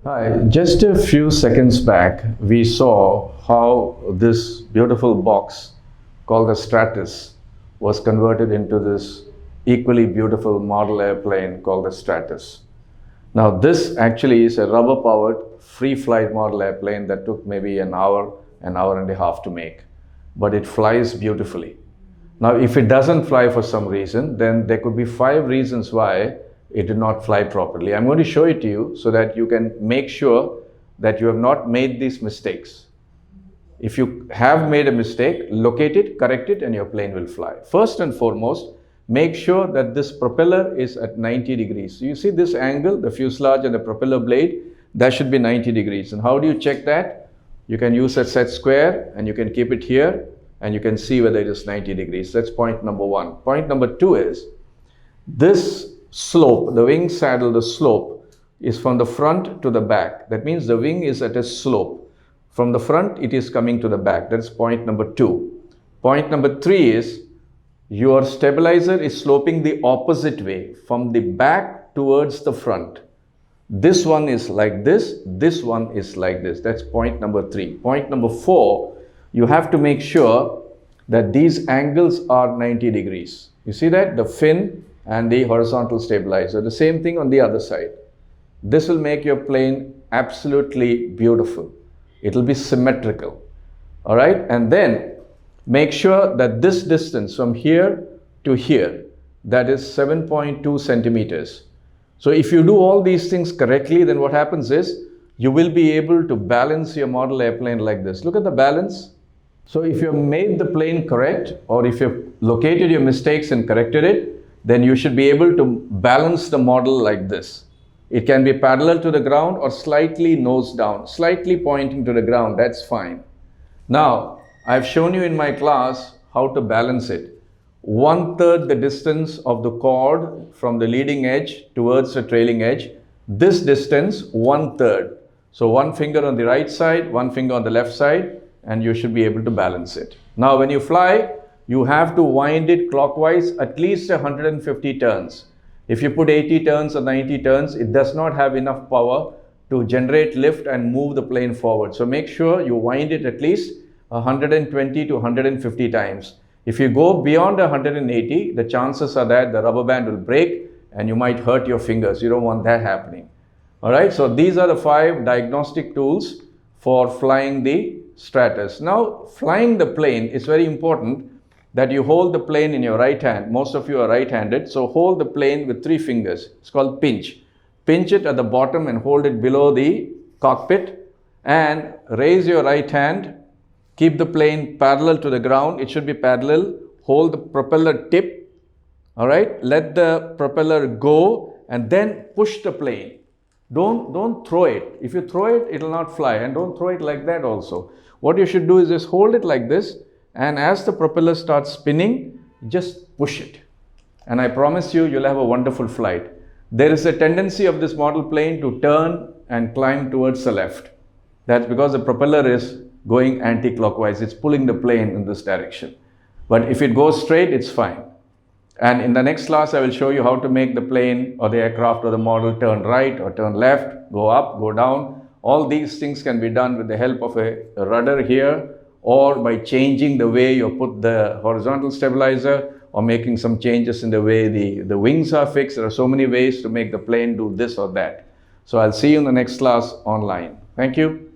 Hi, just a few seconds back, we saw how this beautiful box called the Stratus was converted into this equally beautiful model airplane called the Stratus. Now, this actually is a rubber-powered, free-flight model airplane that took maybe an hour and a half to make, but it flies beautifully. Now, if it doesn't fly for some reason, then there could be 5 reasons why it did not fly properly. I'm going to show it to you so that you can make sure that you have not made these mistakes. If you have made a mistake, locate it, correct it, and your plane will fly. First and foremost, make sure that this propeller is at 90 degrees. So you see this angle, the fuselage and the propeller blade, that should be 90 degrees. And how do you check that? You can use a set square and you can keep it here and you can see whether it is 90 degrees. That's point number 1. Point number 2 is this slope, the wing saddle, the slope is from the front to the back. That means the wing is at a slope. From the front, it is coming to the back. That's point number 2. Point number 3 is your stabilizer is sloping the opposite way, from the back towards the front. This one is like this one is like this. That's point number 3. Point number 4, you have to make sure that these angles are 90 degrees. You see that? The fin and the horizontal stabilizer. The same thing on the other side. This will make your plane absolutely beautiful. It will be symmetrical. All right? And then make sure that this distance from here to here, that is 7.2 centimeters. So if you do all these things correctly, then what happens is you will be able to balance your model airplane like this. Look at the balance. So if you've made the plane correct, or if you've located your mistakes and corrected it, then you should be able to balance the model like this. It can be parallel to the ground or slightly nose down, slightly pointing to the ground. That's fine. Now, I've shown you in my class how to balance it. 1/3 the distance of the chord from the leading edge towards the trailing edge. This distance, 1/3. So one finger on the right side, one finger on the left side, and you should be able to balance it. Now, when you fly, you have to wind it clockwise at least 150 turns. If you put 80 turns or 90 turns, it does not have enough power to generate lift and move the plane forward. So make sure you wind it at least 120 to 150 times. If you go beyond 180, the chances are that the rubber band will break and you might hurt your fingers. You don't want that happening. All right, so these are the 5 diagnostic tools for flying the Stratus. Now, flying the plane is very important that you hold the plane in your right hand. Most of you are right-handed, so hold the plane with 3 fingers. It's called pinch. Pinch it at the bottom and hold it below the cockpit, and raise your right hand. Keep the plane parallel to the ground. It should be parallel. Hold the propeller tip. All right, let the propeller go and then push the plane. Don't throw it. If you throw it, it will not fly, and don't throw it like that also. What you should do is just hold it like this, and as the propeller starts spinning, just push it. And I promise you, you'll have a wonderful flight. There is a tendency of this model plane to turn and climb towards the left. That's because the propeller is going anti-clockwise. It's pulling the plane in this direction. But if it goes straight, it's fine. And in the next class, I will show you how to make the plane or the aircraft or the model turn right or turn left, go up, go down. All these things can be done with the help of a rudder here, or by changing the way you put the horizontal stabilizer, or making some changes in the way the wings are fixed. There are so many ways to make the plane do this or that. So I'll see you in the next class online. Thank you.